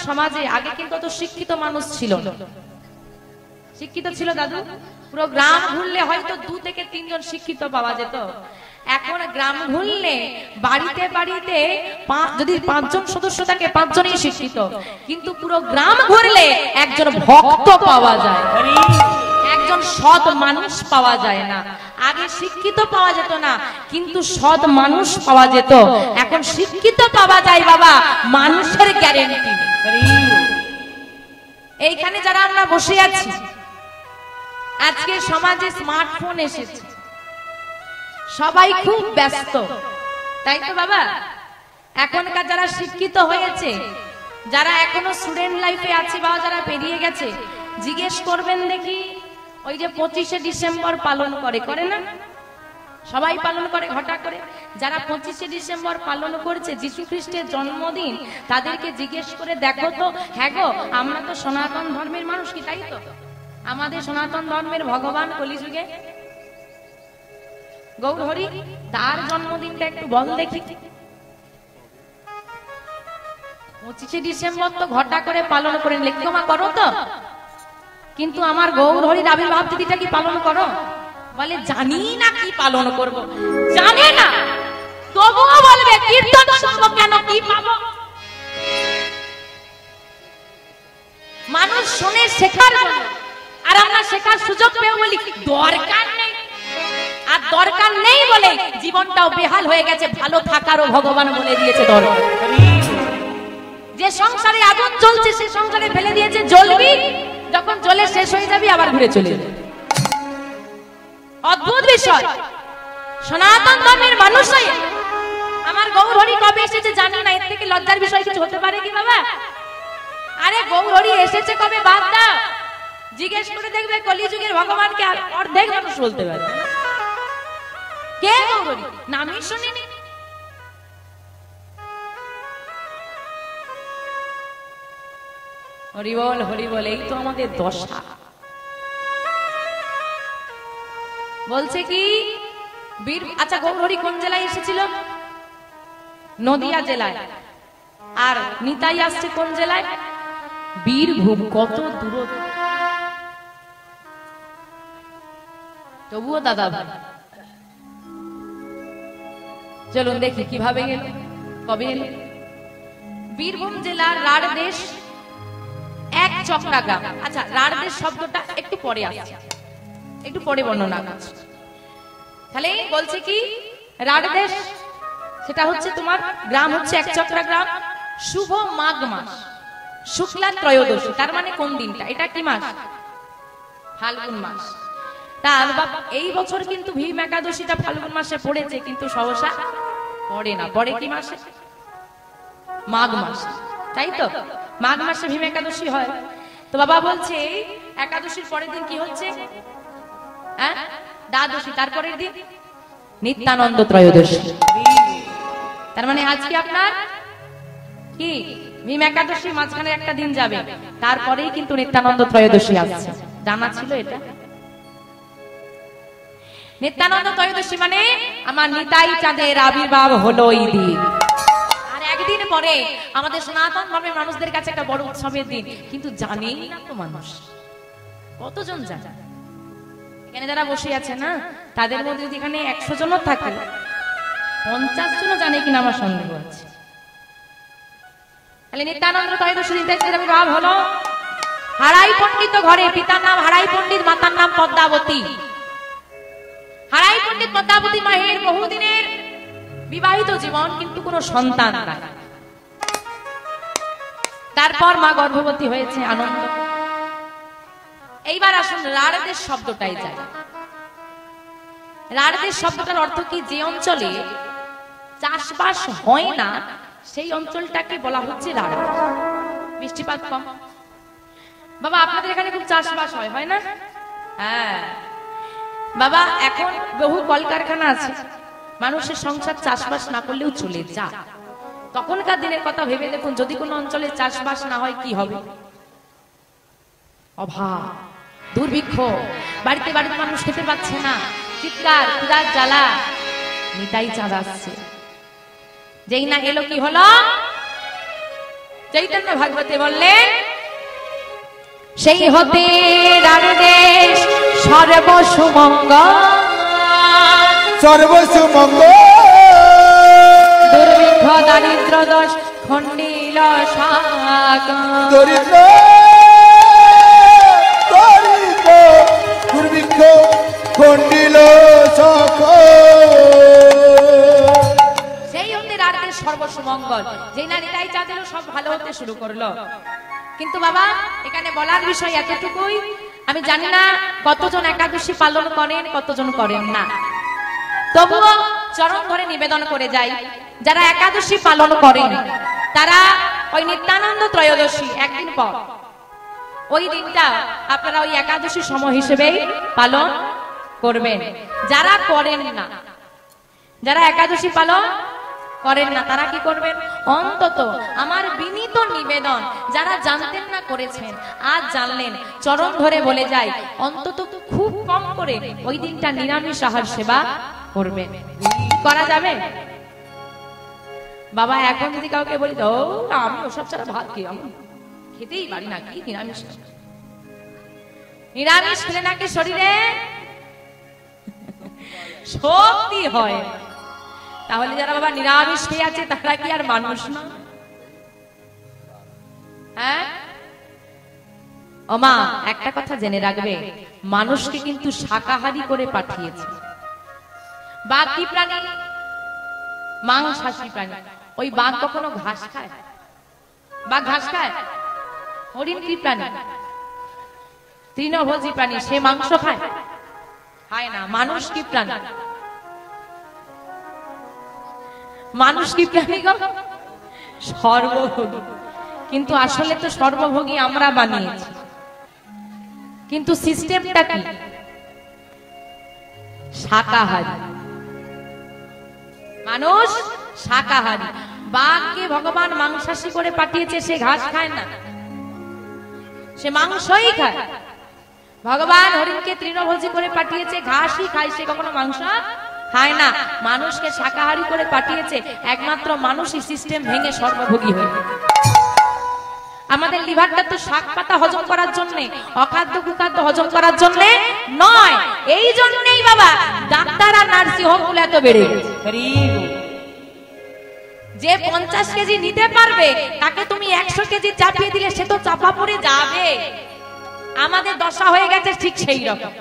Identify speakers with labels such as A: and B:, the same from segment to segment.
A: সমাজে আগে কিন্তু অত শিক্ষিত মানুষ ছিল না। শিক্ষিত ছিল দাদু? পুরো গ্রাম ঘুরলে হয়তো 2 থেকে 3 জন শিক্ষিত পাওয়া যেত। এখন গ্রাম ঘুরলে বাড়িতে বাড়িতে যদি 5 জন সদস্য থাকে 5 জনই শিক্ষিত, কিন্তু পুরো গ্রাম ঘুরলে একজন ভক্ত পাওয়া যায়, একজন সৎ মানুষ পাওয়া যায় না। আগে শিক্ষিত পাওয়া যেত না, কিন্তু সৎ মানুষ পাওয়া যেত। এখন শিক্ষিত পাওয়া যায় বাবা, মানুষের গ্যারান্টি। এইখানে যারা আমরা বসে আছি, আজকে সমাজে স্মার্টফোন এসেছে, সবাই খুব ব্যস্ত, তাই তো বাবা? এখনকার যারা শিক্ষিত হয়েছে, যারা এখনো স্টুডেন্ট লাইফে আছে বা যারা পেরিয়ে গেছে, জিজ্ঞেস করবেন দেখি, ওই যে 25শে ডিসেম্বর পালন করে না? সবাই পালন করে ঘটা করে। যারা 25শে ডিসেম্বর পালন করছে, যীশু খ্রিস্টের জন্মদিন, তাদেরকে জিজ্ঞেস করে দেখো তো, হ্যাঁ গো আমরা তো সনাতন ধর্মের মানুষ, কি তাই তো? আমাদের সনাতন ধর্মের ভগবান কলিযুগে গৌরহরি, তার জন্মদিনটা একটু বল দেখি। 25শে ডিসেম্বর তো ঘটা করে পালন করে লেখমা করো তো, কিন্তু আমার গৌরহরির আবির্ভাব তিথিটা কি পালন করো? বলে জানি না কি পালন করব। জানে না, তবুও বলবে কীর্তন শুনবো কেন, কি পাবো? মানুষ শুনে শেখার জন্য, আর আমরা শেখার সুযোগ পেয়ে বলি দরকার নেই। আর দরকার নেই বলে জীবনটাও বেহাল হয়ে গেছে। ভালো থাকারও ভগবান বলে দিয়েছে দরকার। যে সংসারে আগুন জ্বলছে সে সংসারে ফেলে দিয়েছে জ্বলবি, যখন জ্বলে শেষ হয়ে যাবি আবার ঘুরে চলে যাবে। অদ্ভুত বিষয়। সনাতন ধর্মের মানুষ হয়ে আমার গৌরহরি কবে এসেছে জানি না, এর থেকে লজ্জার বিষয় কিছু হতে পারে কি বাবা? আরে গৌরহরি এসেছে কবে বাদ দাও, জিজ্ঞেস করে দেখবে কলিযুগের ভগবানকে অর্ধেক মানুষ বলতে পারে। কে গৌরহরি? নামই শুনিনি। হরি বল হরি বল, এই তো আমাদের দশা। বলছে কি বীর, আচ্ছা গৌরহরি কোন জেলায় এসেছিল? নদিয়া জেলায়। আর নিতাই আসছে কোন জেলায়? বীরভূম। কত দূর! তবুও দাদা ভাই চলুন দেখি কিভাবে গেল, কবে এলো। বীরভূম জেলার রাড়দেশ এক চক্রা গ্রাম। আচ্ছা রাড়দেশ শব্দটা একটু পরে আসছে, একটু পরে বর্ণনা করছি। তাহলে বলছে কি রাড়দেশ, সেটা হচ্ছে তোমার গ্রাম হচ্ছে এক চক্রা গ্রাম। শুভ মাঘ মাস, শুক্লা ত্রয়োদশী, তার মানে কোন দিনটা? এটা কি মাস? ফাল্গুন মাস। তার বাবা এই বছর কিন্তু ভীম একাদশীটা ফাল্গুন মাসে পড়েছে, কিন্তু সহসা পড়ে না। পড়ে কি মাসে? মাঘ মাসে, তাই তো? মাঘ মাসে ভীম একাদশী হয়। তো বাবা বলছে একাদশীর পরের দিন কি হচ্ছে? হ্যাঁ, দ্বাদশী। তারপরের দিন নিত্যানন্দ ত্রয়োদশী। তার মানে আজকে আপনার কি ভীম একাদশী, মাঝখানে একটা দিন যাবে, তারপরেই কিন্তু নিত্যানন্দ ত্রয়োদশী আসছে। জানা ছিল এটা? নিত্যানন্দ ত্রয়োদশী মানে আমার নিতাই চাঁদের আবির্ভাব হলো এই দিন। আর একদিন পরে আমাদের সনাতন ধর্মের মানুষদের কাছে একটা বড় উৎসবের দিন, কিন্তু জানেই না তো মানুষ। কতজন জানে? এখানে যারা বসে আছে না, তাদের মধ্যে যদি এখানে 100 জনও থাকে, 50 জনও জানে কিনা আমার সন্দেহ আছে। তাহলে নিত্যানন্দ ত্রয়োদশী নিতাই চাঁদের আবির্ভাব হলো হারাই পণ্ডিত ঘরে। পিতার নাম হারাই পণ্ডিত, মাতার নাম পদ্মাবতী। হারাই পণ্ডিত পদ্মাবতী মায়ের বহুদিনের বিবাহিত জীবন, কিন্তু কোনো সন্তান নাই। তারপর মা গর্ভবতী হয়েছে, আনন্দ। এইবার আসুন রাড়দেশ শব্দটাই যায়। রাড়দেশ শব্দটার অর্থ কি? যে অঞ্চলে চাষবাস হয় না সেই অঞ্চলটাকে বলা হচ্ছে রাড়দেশ। বৃষ্টিপাত কম। বাবা আপনাদের এখানে খুব চাষবাস হয় না? হ্যাঁ বাবা, এখন বহু কলকারখানা আছে, মানুষের সংসার চাষবাস না করলেও চলে যায়। তখনকার দিনের কথা ভেবে দেখুন, যদি কোনো অঞ্চলে চাষবাস না হয় কি হবে? অভাব, দুর্ভিক্ষ, বাড়িতে বাড়িতে মানুষ খেতে পাচ্ছে না, চিৎকার, ক্ষুধার জ্বালা। নিতাই চাঁদ আসছে, যেই না এলো কি হলো? চৈতন্য ভাগবতে বললেন, সেই হতে রাজদেশ সর্বসুমঙ্গল,
B: সর্বসুমঙ্গল,
A: দুর্ভিক্ষ দারিদ্র দোষ খণ্ডিল শাক,
B: দরিদ্র দরিদ্র দুর্ভিক্ষ খণ্ডিল শাক।
A: সেই হতে রাজদেশ সর্বসুমঙ্গল, যে নারীটাই চাঁদের সব ভালো হতে শুরু করলো। কিন্তু বাবা এখানে বলার বিষয় এতটুকুই, আমি জানি না কতজন একাদশী পালন করেন, কতজন করেন না, তবুও চরণ ধরে নিবেদন করে যাই, যারা একাদশী পালন করেন তারা ওই নিত্যানন্দ ত্রয়োদশী একদিন পর ওই দিনটা আপনারা ওই একাদশী সময় হিসেবে পালন করবেন। যারা করেন না, যারা একাদশী পালন করেন না, তারা কি করবেন? অন্তত আমার বিনীত নিবেদন, যারা জানতেন না করেছেন, আজ জানলেন, চরণ ধরে বলে যাই, অন্তত খুব কম করে ওই দিনটা নিরামিষ আহার সেবা করবেন। করা যাবে? বাবা এখন যদি কাউকে বলি তো আমি ওসব ছাড়া ভাত খেয়ে আমি খেতেই পারি না, কি নিরামিষ, নিরামিষ খেলে নাকি শরীরে শক্তি হয়। তাহলে যারা বাবা নিরামিষ খেয়ে আছে তারা কি আর মানুষ না? হ্যাঁ ও মা, একটা কথা জেনে রাখবে, মানুষকে কিন্তু শাকাহারি করে পাঠিয়েছে। বাঘ কি প্রাণী? মাংসাশী প্রাণী। ওই বাঘ কখনো ঘাস খায়? বাঘ ঘাস খায়? হরিণ কি প্রাণী? তৃণভোজী প্রাণী, সে মাংস খায়? খায় না। মানুষ কি প্রাণী? মানুষ কি প্রাণী গো? সর্বভোগী। কিন্তু আসলে তো সর্বভোগী আমরা বানিয়েছি, কিন্তু সিস্টেমটা কি? শাকাহারী। মানুষ শাকাহারী। বাঘকে ভগবান মাংসাশী করে পাঠিয়েছে, সে ঘাস খায় না, সে মাংসই খায়। ভগবান হরিণকে তৃণভোজী করে পাঠিয়েছে, ঘাসই খায়, সে কখনো মাংস খায় না। মানুষকে শাকাহারী করে পাঠিয়েছে, একমাত্র মানুষই সিস্টেম ভেঙে সর্বভোগী হয়ে। আমাদের লিভারটা তো শাক পাতা হজম করার জন্য, অখাদ্য কুখাদ্য হজম করার জন্য নয়। এই জন্যই বাবা ডাক্তার আর নার্সিং হোম গুলো এত বেড়ে গেছে। যে 50 কেজি নিতে পারবে তাকে তুমি 100 কেজি চাপিয়ে দিলে সে তো চাপা পড়ে যাবে। আমাদের দশা হয়ে গেছে ঠিক সেই রকম।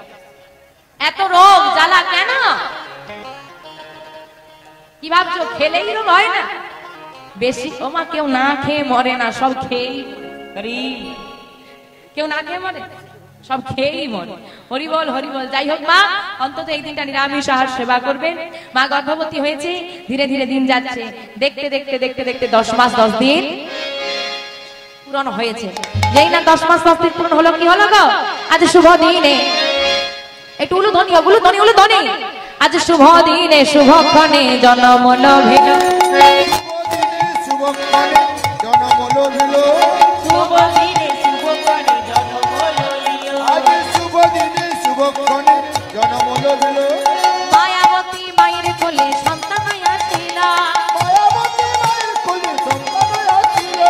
A: এত রোগ জ্বালা কেন? কি ভাবছো খেলেই রোগ হয় না? বেশি ওমা কেউ না খেয়ে মরে না, সব খেয়েই। কেউ না খেয়ে মরে, সব খেয়েই মরে। হরি বল হরি বল। যাই হোক মা, অন্তত এই দিনটা নিরামিষ আহার সেবা করবেন। মা গর্ভবতী হয়েছে, ধীরে ধীরে দিন যাচ্ছে, দেখতে দেখতে দেখতে দেখতে 10 মাস 10 দিন পূরণ হয়েছে। যেই না 10 মাস 10 দিন পূরণ হলো, কি হলো গো? আজ শুভ দিনে, একটু উলুধ্বনি, উলুধ্বনি, উলুধ্বনি। আজ শুভ দিনে শুভক্ষণে জন্ম লভিল,
B: শুভক্ষণে জন্ম লভিল,
A: শুভ দিনে শুভক্ষণে জন্ম লভিল,
B: আজ শুভ দিনে শুভক্ষণে জন্ম লভিল।
A: মায়াবতী মায়ের কোলে সন্তান আসিল,
B: মায়াবতী মায়ের কোলে সন্তান আসিল,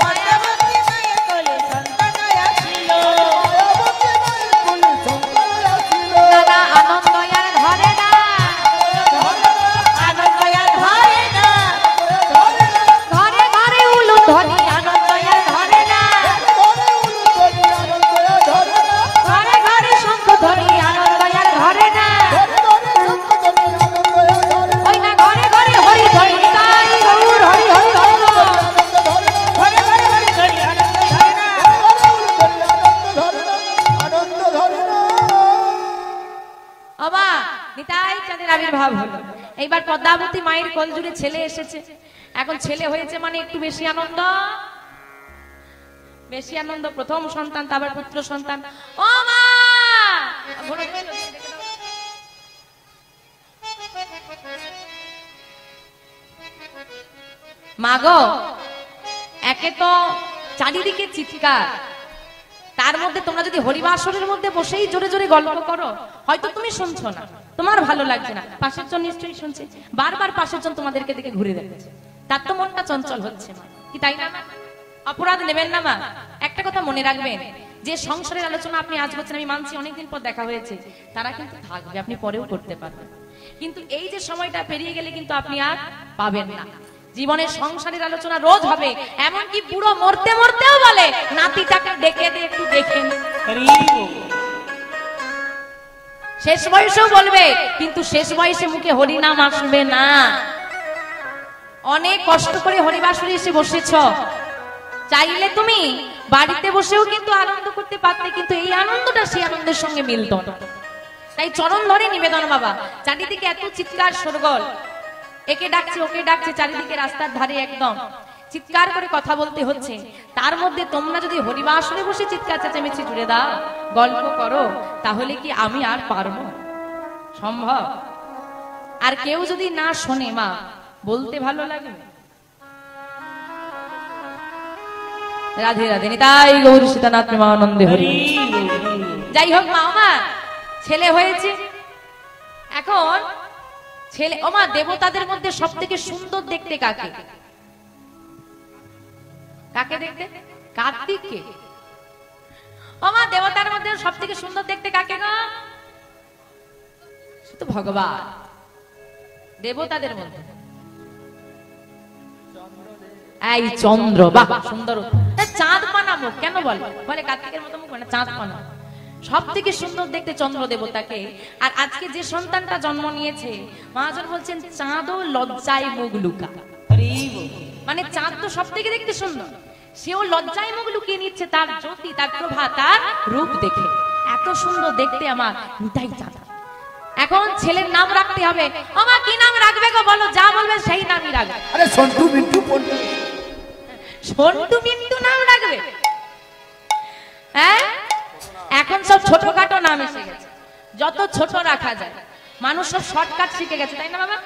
A: মায়াবতী মায়ের কোলে সন্তান আসিল,
B: মায়াবতী মায়ের কোলে সন্তান আসিল।
A: দাদা আনন্দ আর ধরে না, আনন্দ আর ধরে না, ঘরে ঘরে উলুধ্বনি আনন্দ আর ধরে না, ঘরে ঘরে শঙ্খ ধ্বনি আনন্দ আর ধরে না, ওই না ঘরে ঘরে হরি ধ্বনি তাই গৌর হরি হরি হরি বল। ঘরে ঘরে হরি ধ্বনি আনন্দ ধরে না, বাবা নিতাই চাঁদের আবির্ভাব হলো। এইবার পদ্মাবতী মায়ের কোল জুড়ে ছেলে এসেছে। এখন ছেলে হয়েছে মানে একটু বেশি আনন্দ, বেশি আনন্দ। প্রথম সন্তান, তারপর পুত্র সন্তান। ও মা মাগো, একে তো চারিদিকে চিৎকার, তার মধ্যে তোমরা যদি হরিবাসরের মধ্যে বসেই জোরে জোরে গল্প করো, হয়তো তুমি শুনছো না, তোমার ভালো লাগছে না, পাশের জন নিশ্চয়ই শুনছে। বারবার পাশের জন তোমাদেরকে দেখে ঘুরে দেখছে, তার তো মনটা চঞ্চল হচ্ছে, কি তাই না? অপরাধ নেবেন না মা। একটা কথা মনে রাখবেন, যে সংসারের আলোচনা আপনি আজ করছেন, আমি মানছি অনেকদিন পর দেখা হয়েছে, তারা কিন্তু থাকবে, আপনি পরেও করতে পারবেন, কিন্তু এই যে সময়টা পেরিয়ে গেলে কিন্তু আপনি আর পাবেন না। জীবনের সংসারের আলোচনা রোজ হবে, এমনকি বুড়ো মরতে মরতেও বলে নাতিটাকে ডেকে দিয়ে একটু দেখেন। শেষ বয়সেও বলবে, কিন্তু শেষ বয়সে মুখে হরিনাম আসবে না। অনেক কষ্ট করে হরিবাসরে এসে বসেছ, চাইলে তুমি বাড়িতে বসেও কিন্তু আনন্দ করতে পারতে, কিন্তু এই আনন্দটা সেই আনন্দের সঙ্গে মিলত না। তাই চরণ ধরে নিবেদন বাবা। চারিদিকে এত চিৎকার শোরগোল, একে ডাকছে ওকে ডাকছে, চারিদিকে রাস্তার ধারে একদম চিৎকার করে কথা বলতে হচ্ছে। তার মধ্যে তোমরা যদি হরিবাসরে বসে চিৎকার চেঁচামেচি জুড়ে দাও, গল্প করো, তাহলে কি আমি আর পারবো? সম্ভব? আর কেউ যদি না শোনে মা, বলতে ভালো লাগে? রাধে রাধে, নিতাই গৌর সীতানাথ প্রেমানন্দে হরি। যাই হোক মা, আমার ছেলে হয়েছে এখন। ছেলে ও মা, দেবতাদের মধ্যে সব থেকে সুন্দর দেখতে কাকে? কাকে দেখতে? কার্তিককে। ও মা, দেবতার মধ্যে সব থেকে সুন্দর দেখতে কাকে গো? শুধু ভগবান। দেবতাদের মধ্যে এই চন্দ্র, বাহ সুন্দর। চাঁদ পানা মুখ কেন বলে? বলে কার্তিকের মতো মুখ, মানে চাঁদ পানা। সব থেকে সুন্দর দেখতে চন্দ্র দেবতাকে। আর আজকে যে সন্তানটা জন্ম নিয়েছে, মহাজন বলছেন চাঁদও লজ্জায় মুখ লুকা। মানে চাঁদ তো সব থেকে দেখতে সুন্দর, সেও লজ্জায় মুখ লুকিয়ে নিচ্ছে তার জ্যোতি, তার প্রভা, তার রূপ দেখে। এত সুন্দর দেখতে আমার নিতাই চাঁদ। এখন ছেলের নাম রাখতে হবে। আমা কি নাম রাখবে গো? বলো, যা বলবে সেই নামই রাখবে।
B: আরে সন্টু মিন্টু পন্টু।
A: সন্টু মিন্টু নাম রাখবে? হ্যাঁ, এখন সব ছোটখাটো নাম এসে গেছে, যত ছোট রাখা যায়। মানুষ সব শর্টকাট শিখে গেছে, তাই না বাবা?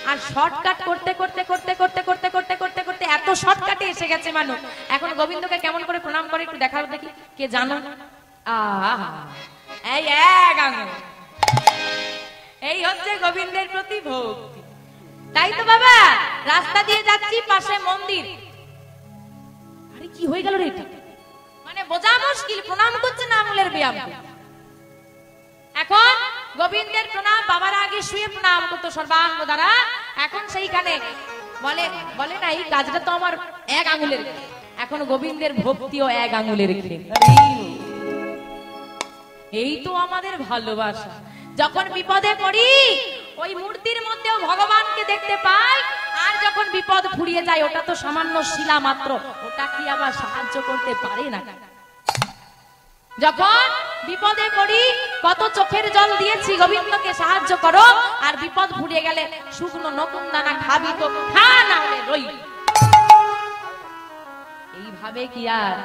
A: আর শর্টকাট করতে করতে করতে করতে করতে করতে করতে করতে এত শর্টকাটে এসে গেছে মানুষ। এখন গোবিন্দকে কেমন করে প্রণাম করে একটু দেখাও দেখি, কে জানো? এই এক আঙুল, এই হচ্ছে গোবিন্দের প্রতি ভক্তি। তাই তো বাবা, রাস্তা দিয়ে যাচ্ছি, পাশে মন্দির, আরে কি হয়ে গেল রে এটা? মানে বোঝা মুশকিল, প্রণাম করছে না আঙুলের ব্যায়াম। এখন গোবিন্দের প্রণাম, বাবার আগে শুয়ে প্রণাম করতো সর্বাঙ্গ দ্বারা। এখন সেইখানে বলে বলে না, এই কাজটা তো আমার এক আঙুলের। এখন গোবিন্দের ভক্তিও এক আঙুলের। এই তো আমাদের ভালোবাসা। যখন বিপদে পড়ি, ওই মূর্তির মধ্যেও ভগবানকে দেখতে পাই। আর যখন বিপদ ফুরিয়ে যায়, ওটা তো সামান্য শিলা মাত্র, ওটা কি আবার সাহায্য করতে পারে না? যখন বিপদে পড়ি, কত চোখের জল দিয়েছি গোবিন্দকে সাহায্য করো, আর বিপদ ফুরিয়ে গেলে শুকনো নতুন দানা খাবি তো খা, না হলে রই। এইভাবে কি আর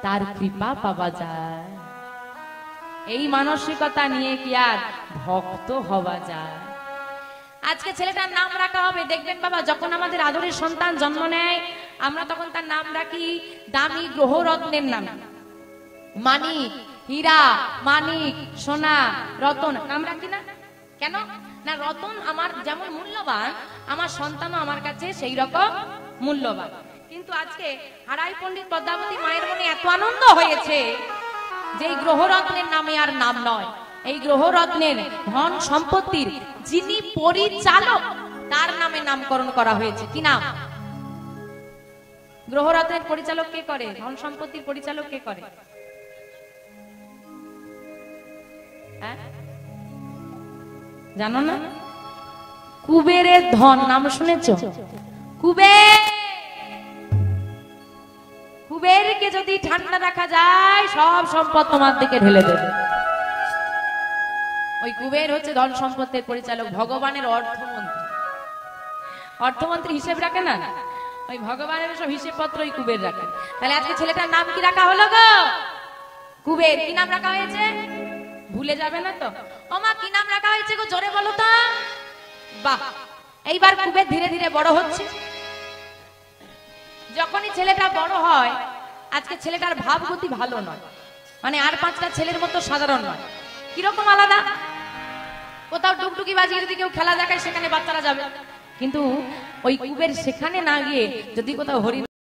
A: তার কৃপা পাওয়া যায়? এই মানসিকতা নিয়ে কি আর ভক্ত হওয়া যায়? আজকে ছেলেটার নাম রাখা হবে, দেখবেন বাবা, যখন আমাদের আদরের সন্তান জন্ম নেয়, আমরা তখন তার নাম রাখি দামি গ্রহরত্নের নাম। মানিক, হীরা, মানিক, সোনা, রতন নাম রাখি না? কেন না? রতন আমার যেমন মূল্যবান, আমার সন্তানও আমার কাছে সেই রকম মূল্যবান। কিন্তু আজকে হারাই পণ্ডিত পদ্মাবতী মায়ের মনে এত আনন্দ হয়েছে যে এই গ্রহরত্নের নামে আর নাম নয়, এই গ্রহরত্নের ধন সম্পত্তির যিনি পরিচালক, তার নামে নামকরণ করা হয়েছে। কি নাম? গ্রহরত্নের পরিচালক কে করে? ধন সম্পত্তির পরিচালক কে করে? জানো না? কুবেরের ধন নাম শুনেছো? কুবের, কুবেরকে যদি ঠান্ডা রাখা যায়, সব সম্পদ তোমার দিকে ঢেলে দেবে। ওই কুবের হচ্ছে ধন সম্পত্তির পরিচালক, ভগবানের অর্থমন্ত্রী। অর্থমন্ত্রী হিসেব রাখে না? ওই ভগবানের সব হিসেব পত্র ওই কুবের রাখে। তাহলে আজকে ছেলেটার নাম কি রাখা হলো গো? কুবের। কি নাম রাখা হয়েছে? ভুলে যাবে না তো? ও মা, কি নাম রাখা হয়েছে গো? জোরে বলো তো। বাহ, এইবার কুবের ধীরে ধীরে বড় হচ্ছে। যখনই ছেলেটা বড় হয়, আজকে ছেলেটার ভাবগতি ভালো নয়, মানে আর পাঁচটা ছেলের মতো সাধারণ নয়। কিরকম আলাদা? কোথাও টুকটুকি বাজিয়ে যদি কেউ খেলা দেখায়, সেখানে বাচ্চারা যাবে, কিন্তু ওই কুবের সেখানে না গিয়ে যদি কোথাও হরি